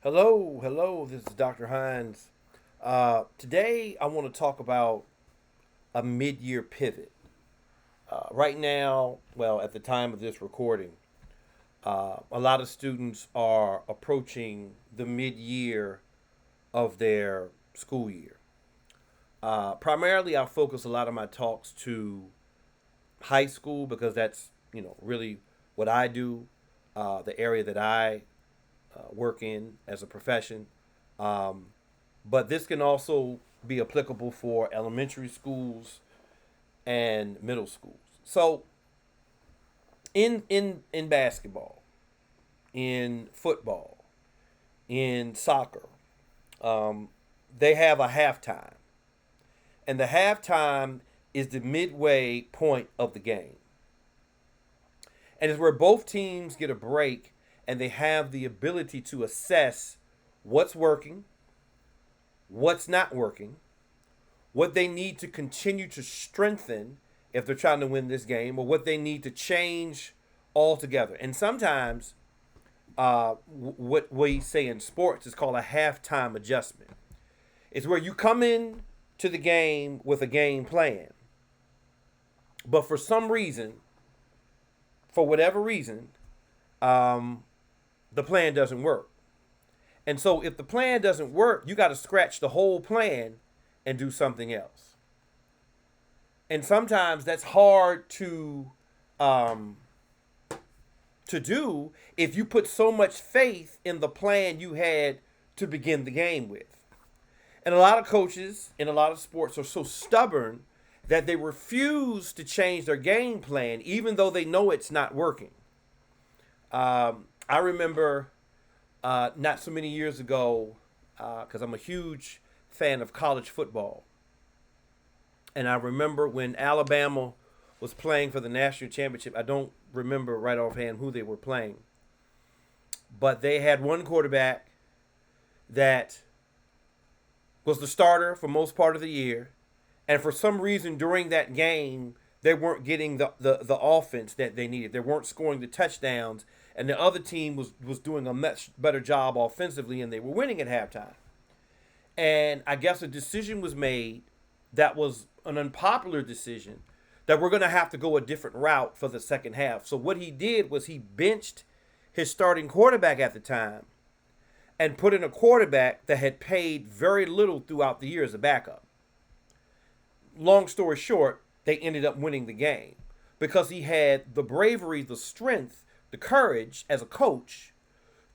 Hello, this is Dr. Hines. Today I want to talk about a mid year pivot. Right now, well, at the time of this recording, a lot of students are approaching the mid year of their school year. Primarily, I focus a lot of my talks to high school because that's, really what I do, the area that I work in as a profession. Um, but this can also be applicable for elementary schools and middle schools. So in basketball, in football, in soccer, um, they have a halftime, and the halftime is the midway point of the game, and it's where both teams get a break and they have the ability to assess what's working, what's not working, what they need to continue to strengthen if they're trying to win this game, or what they need to change altogether. And sometimes, what we say in sports is called a halftime adjustment. It's where you come in to the game with a game plan, but for some reason, for whatever reason, um, the plan doesn't work. And so, if the plan doesn't work, you got to scratch the whole plan and do something else. And sometimes that's hard um, to do if you put so much faith in the plan you had to begin the game with. And a lot of coaches in a lot of sports are so stubborn that they refuse to change their game plan, even though they know it's not working. I remember not so many years ago, because I'm a huge fan of college football. And I remember when Alabama was playing for the national championship. I don't remember right offhand who they were playing, but they had one quarterback that was the starter for most part of the year, and for some reason during that game they weren't getting the offense that they needed. They weren't scoring the touchdowns, and the other team was doing a much better job offensively, and they were winning at halftime. And I guess a decision was made that was an unpopular decision that we're going to have to go a different route for the second half. So what he did was he benched his starting quarterback at the time and put in a quarterback that had paid very little throughout the year as a backup. Long story short, they ended up winning the game because he had the bravery, the strength, the courage as a coach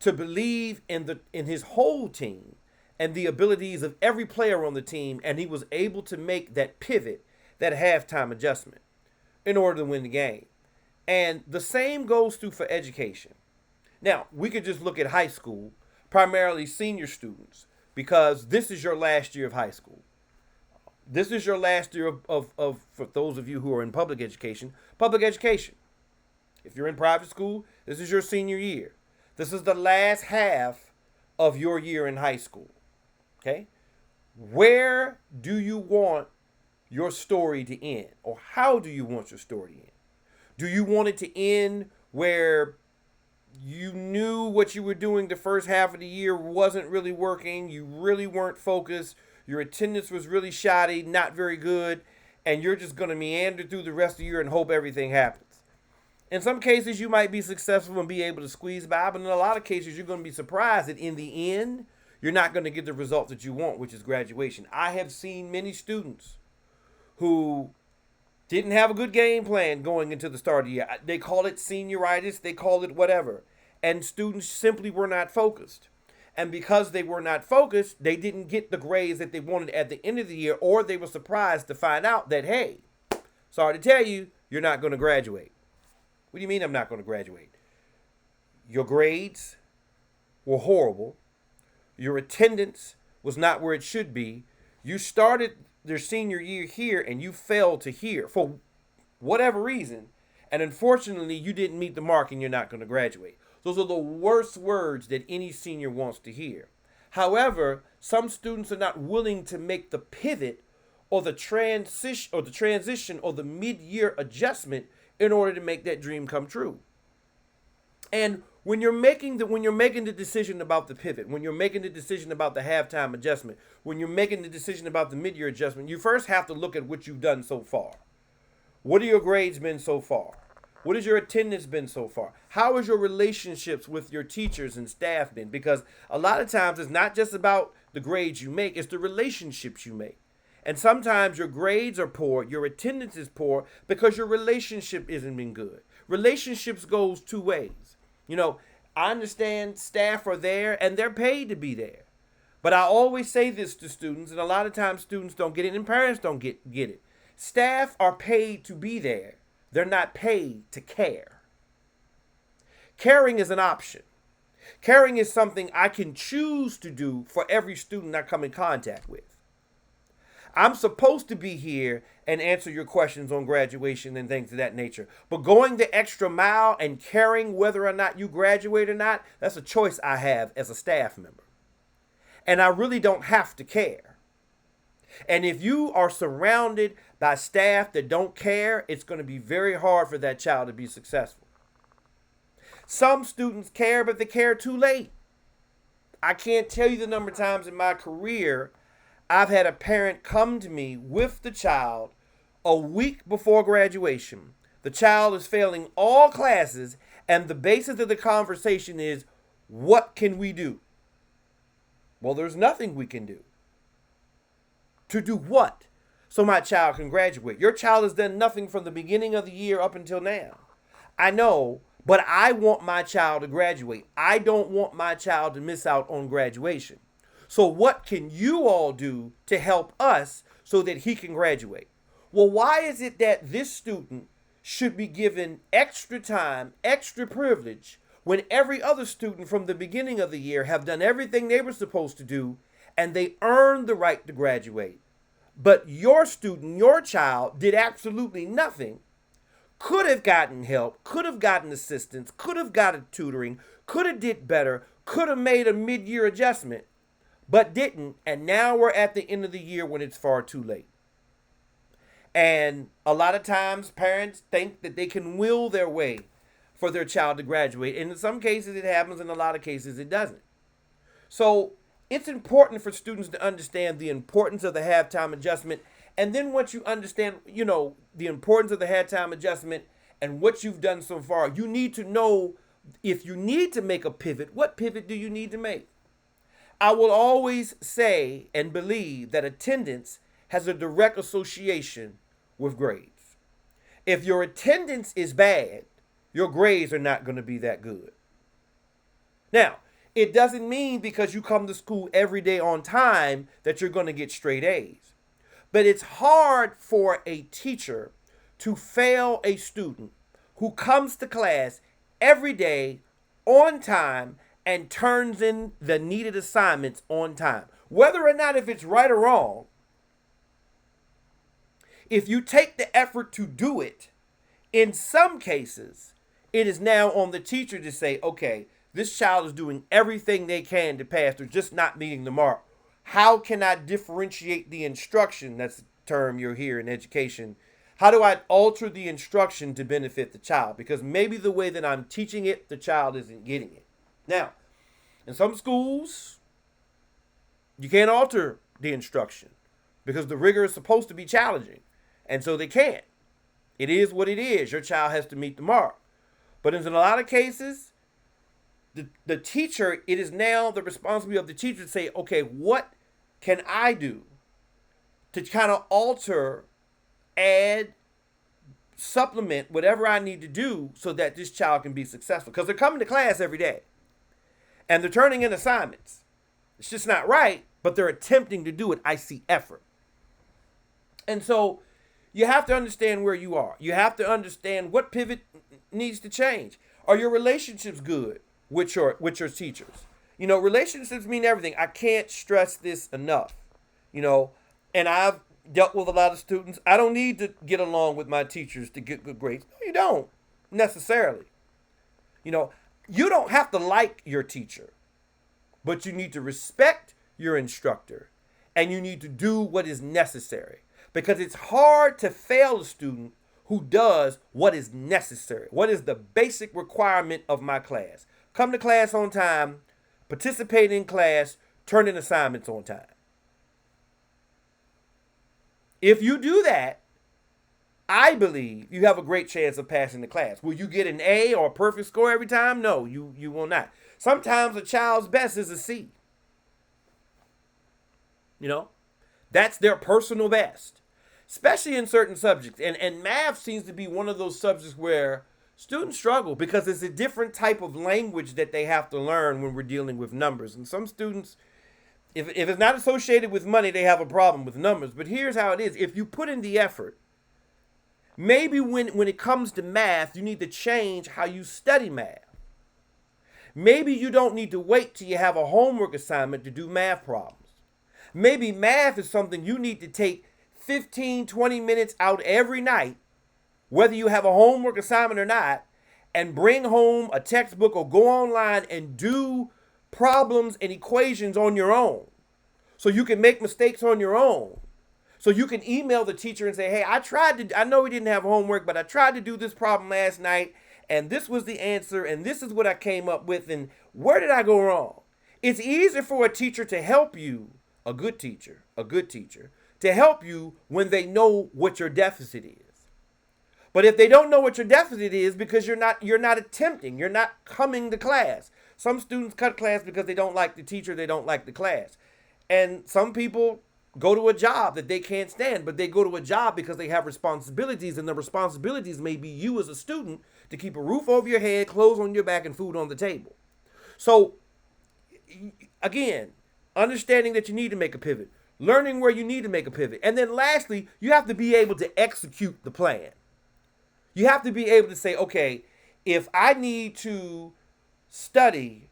to believe in his whole team and the abilities of every player on the team, and he was able to make that pivot, that halftime adjustment, in order to win the game. And the same goes through for education. Now, we could just look at high school, primarily senior students, because this is your last year of high school. This is your last year of for those of you who are in public education, public education. If you're in private school, this is your senior year. This is the last half of your year in high school. Okay? Where do you want your story to end? Or how do you want your story to end? Do you want it to end where you knew what you were doing the first half of the year wasn't really working, you really weren't focused, your attendance was really shoddy, not very good, and you're just going to meander through the rest of the year and hope everything happens? In some cases, you might be successful and be able to squeeze by, but in a lot of cases, you're going to be surprised that in the end, you're not going to get the result that you want, which is graduation. I have seen many students who didn't have a good game plan going into the start of the year. They call it senioritis, they call it whatever. And students simply were not focused. And because they were not focused, they didn't get the grades that they wanted at the end of the year, or they were surprised to find out that, hey, sorry to tell you, you're not going to graduate. What do you mean I'm not going to graduate? Your grades were horrible. Your attendance was not where it should be. You started their senior year here and you failed to here for whatever reason. And unfortunately, you didn't meet the mark and you're not going to graduate. Those are the worst words that any senior wants to hear. However, some students are not willing to make the pivot or the transition or the mid-year adjustment in order to make that dream come true. And when you're making the decision about the pivot, when you're making the decision about the halftime adjustment, when you're making the decision about the mid-year adjustment, you first have to look at what you've done so far. What are your grades been so far? What has your attendance been so far? How has your relationships with your teachers and staff been? Because a lot of times it's not just about the grades you make, it's the relationships you make. And sometimes your grades are poor, your attendance is poor because your relationship isn't been good. Relationships goes two ways. You know, I understand staff are there and they're paid to be there. But I always say this to students, and a lot of times students don't get it and parents don't get it. Staff are paid to be there. They're not paid to care. Caring is an option. Caring is something I can choose to do for every student I come in contact with. I'm supposed to be here and answer your questions on graduation and things of that nature. But going the extra mile and caring whether or not you graduate or not, that's a choice I have as a staff member. And I really don't have to care. And if you are surrounded by staff that don't care, it's going to be very hard for that child to be successful. Some students care, but they care too late. I can't tell you the number of times in my career I've had a parent come to me with the child a week before graduation. The child is failing all classes, and the basis of the conversation is, what can we do? Well, there's nothing we can do. To do what? So my child can graduate. Your child has done nothing from the beginning of the year up until now. I know, but I want my child to graduate. I don't want my child to miss out on graduation. So what can you all do to help us so that he can graduate? Well, why is it that this student should be given extra time, extra privilege, when every other student from the beginning of the year have done everything they were supposed to do and they earned the right to graduate? But your student, your child, did absolutely nothing, could have gotten help, could have gotten assistance, could have gotten tutoring, could have did better, could have made a mid-year adjustment, but didn't, and now we're at the end of the year when it's far too late. And a lot of times parents think that they can will their way for their child to graduate. And in some cases it happens, in a lot of cases it doesn't. So it's important for students to understand the importance of the halftime adjustment. And then once you understand, the importance of the halftime adjustment and what you've done so far, you need to know if you need to make a pivot, what pivot do you need to make? I will always say and believe that attendance has a direct association with grades. If your attendance is bad, your grades are not going to be that good. Now, it doesn't mean because you come to school every day on time that you're going to get straight A's. But it's hard for a teacher to fail a student who comes to class every day on time and turns in the needed assignments on time. Whether or not if it's right or wrong, if you take the effort to do it, in some cases, it is now on the teacher to say, okay, this child is doing everything they can to pass. They're just not meeting the mark. How can I differentiate the instruction? That's the term you'll hear in education. How do I alter the instruction to benefit the child? Because maybe the way that I'm teaching it, the child isn't getting it. Now, in some schools, you can't alter the instruction because the rigor is supposed to be challenging. And so they can't. It is what it is. Your child has to meet the mark. But in a lot of cases, the teacher, it is now the responsibility of the teacher to say, okay, what can I do to kind of alter, add, supplement whatever I need to do so that this child can be successful? Because they're coming to class every day and they're turning in assignments. It's just not right, but they're attempting to do it. I see effort. And so you have to understand where you are. You have to understand what pivot needs to change. Are your relationships good with your teachers? Relationships mean everything. I can't stress this enough. And I've dealt with a lot of students. I don't need to get along with my teachers to get good grades. No, you don't necessarily. You don't have to like your teacher, but you need to respect your instructor and you need to do what is necessary, because it's hard to fail a student who does what is necessary. What is the basic requirement of my class? Come to class on time, participate in class, turn in assignments on time. If you do that, I believe you have a great chance of passing the class. Will you get an A or a perfect score every time? No, you will not. Sometimes a child's best is a C. You know, that's their personal best, especially in certain subjects. And math seems to be one of those subjects where students struggle because it's a different type of language that they have to learn when we're dealing with numbers. And some students, if it's not associated with money, they have a problem with numbers. But here's how it is. If you put in the effort, maybe when it comes to math, you need to change how you study math. Maybe you don't need to wait till you have a homework assignment to do math problems. Maybe math is something you need to take 15, 20 minutes out every night, whether you have a homework assignment or not, and bring home a textbook or go online and do problems and equations on your own. So you can make mistakes on your own. So you can email the teacher and say, hey, I know we didn't have homework, but I tried to do this problem last night, and this was the answer, and this is what I came up with, and where did I go wrong? It's easier for a teacher to help you, a good teacher, to help you when they know what your deficit is. But if they don't know what your deficit is because you're not attempting, you're not coming to class. Some students cut class because they don't like the teacher, they don't like the class. And some people go to a job that they can't stand, but they go to a job because they have responsibilities, and the responsibilities may be you as a student to keep a roof over your head, clothes on your back, and food on the table. So, again, understanding that you need to make a pivot, learning where you need to make a pivot, and then lastly, you have to be able to execute the plan. You have to be able to say, okay, if I need to study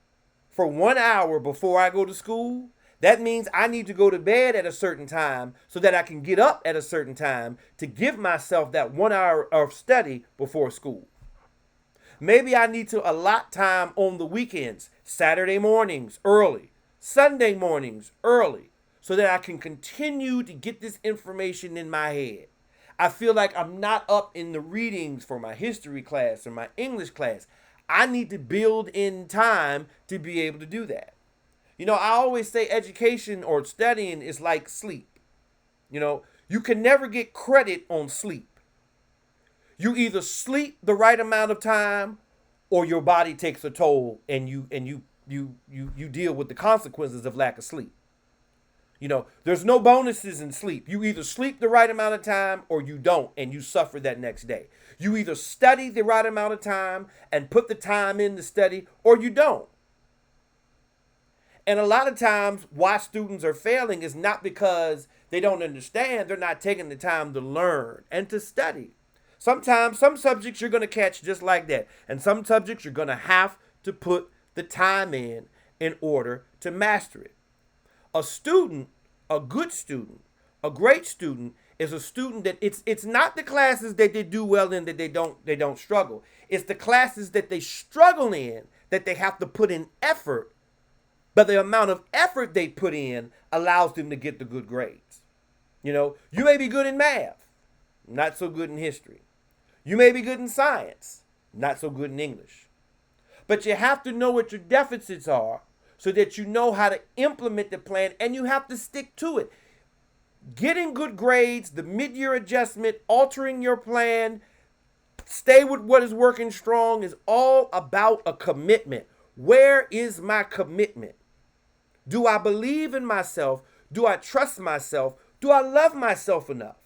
for 1 hour before I go to school, that means I need to go to bed at a certain time so that I can get up at a certain time to give myself that 1 hour of study before school. Maybe I need to allot time on the weekends, Saturday mornings early, Sunday mornings early, so that I can continue to get this information in my head. I feel like I'm not up in the readings for my history class or my English class. I need to build in time to be able to do that. You know, I always say education or studying is like sleep. You know, you can never get credit on sleep. You either sleep the right amount of time or your body takes a toll and you deal with the consequences of lack of sleep. You know, there's no bonuses in sleep. You either sleep the right amount of time or you don't, and you suffer that next day. You either study the right amount of time and put the time in to study, or you don't. And a lot of times why students are failing is not because they don't understand. They're not taking the time to learn and to study. Sometimes some subjects you're going to catch just like that. And some subjects you're going to have to put the time in order to master it. A student, a good student, a great student is a student that it's not the classes that they do well in that they don't struggle. It's the classes that they struggle in that they have to put in effort. But the amount of effort they put in allows them to get the good grades. You know, you may be good in math, not so good in history. You may be good in science, not so good in English. But you have to know what your deficits are so that you know how to implement the plan, and you have to stick to it. Getting good grades, the mid-year adjustment, altering your plan, stay with what is working strong is all about a commitment. Where is my commitment? Do I believe in myself? Do I trust myself? Do I love myself enough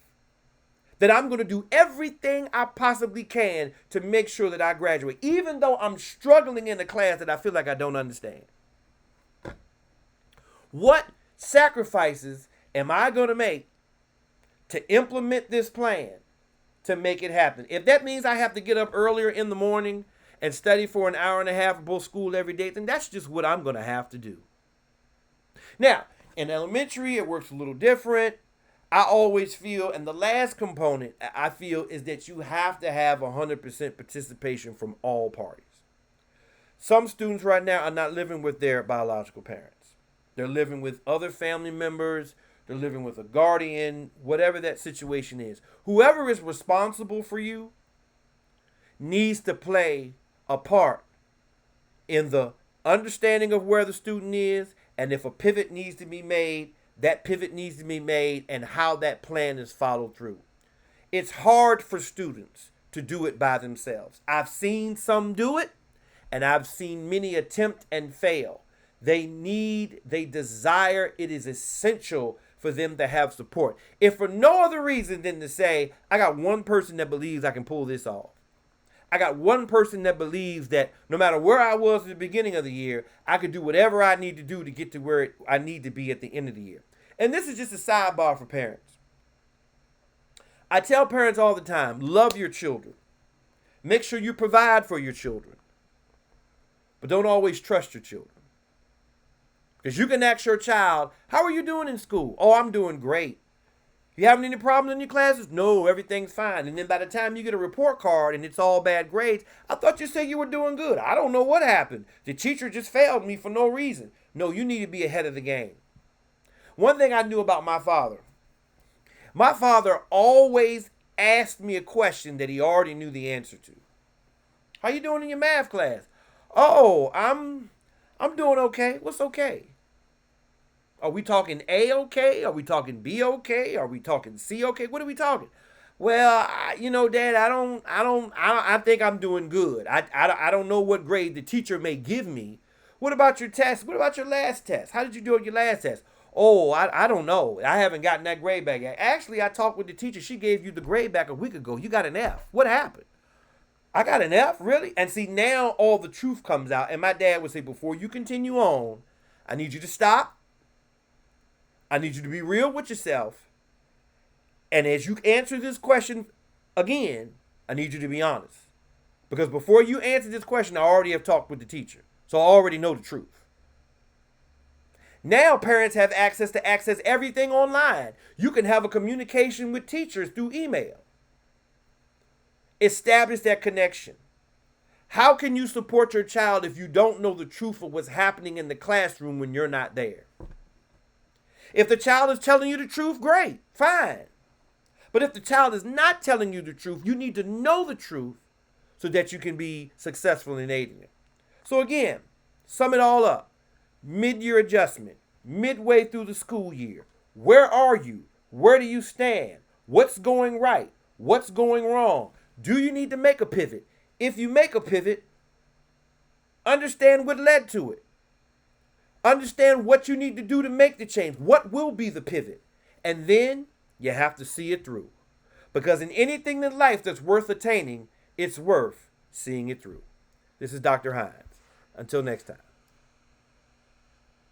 that I'm going to do everything I possibly can to make sure that I graduate, even though I'm struggling in a class that I feel like I don't understand? What sacrifices am I going to make to implement this plan to make it happen? If that means I have to get up earlier in the morning and study for an hour and a half before school every day, then that's just what I'm going to have to do. Now, in elementary, it works a little different. I always feel, and the last component I feel is that you have to have 100% participation from all parties. Some students right now are not living with their biological parents. They're living with other family members they're living with a guardian, whatever that situation is. Whoever is responsible for you needs to play a part in the understanding of where the student is, and if a pivot needs to be made, that pivot needs to be made, and how that plan is followed through. It's hard for students to do it by themselves. I've seen some do it, and I've seen many attempt and fail. They desire, it is essential for them to have support. If for no other reason than to say, I got one person that believes I can pull this off. I got one person that believes that no matter where I was at the beginning of the year, I could do whatever I need to do to get to where I need to be at the end of the year. And this is just a sidebar for parents. I tell parents all the time, love your children. Make sure you provide for your children. But don't always trust your children. Because you can ask your child, how are you doing in school? Oh, I'm doing great. You having any problems in your classes? No, everything's fine. And then by the time you get a report card and it's all bad grades, I thought you said you were doing good. I don't know what happened. The teacher just failed me for no reason. No, you need to be ahead of the game. One thing I knew about my father always asked me a question that he already knew the answer to. How you doing in your math class? Oh, I'm doing okay. What's okay? Are we talking A okay? Are we talking B okay? Are we talking C okay? What are we talking? Well, Dad, I think I'm doing good. I don't know what grade the teacher may give me. What about your test? What about your last test? How did you do at your last test? Oh, I don't know. I haven't gotten that grade back yet. Actually, I talked with the teacher. She gave you the grade back a week ago. You got an F. What happened? I got an F? Really? And see, now all the truth comes out. And my dad would say, before you continue on, I need you to stop. I need you to be real with yourself. And as you answer this question again, I need you to be honest. Because before you answer this question, I already have talked with the teacher. So I already know the truth. Now parents have access to access everything online. You can have a communication with teachers through email. Establish that connection. How can you support your child if you don't know the truth of what's happening in the classroom when you're not there? If the child is telling you the truth, great, fine. But if the child is not telling you the truth, you need to know the truth so that you can be successful in aiding it. So again, sum it all up. Mid-year adjustment, midway through the school year. Where are you? Where do you stand? What's going right? What's going wrong? Do you need to make a pivot? If you make a pivot, understand what led to it. Understand what you need to do to make the change. What will be the pivot? And then you have to see it through. Because in anything in life that's worth attaining, it's worth seeing it through. This is Dr. Hines. Until next time.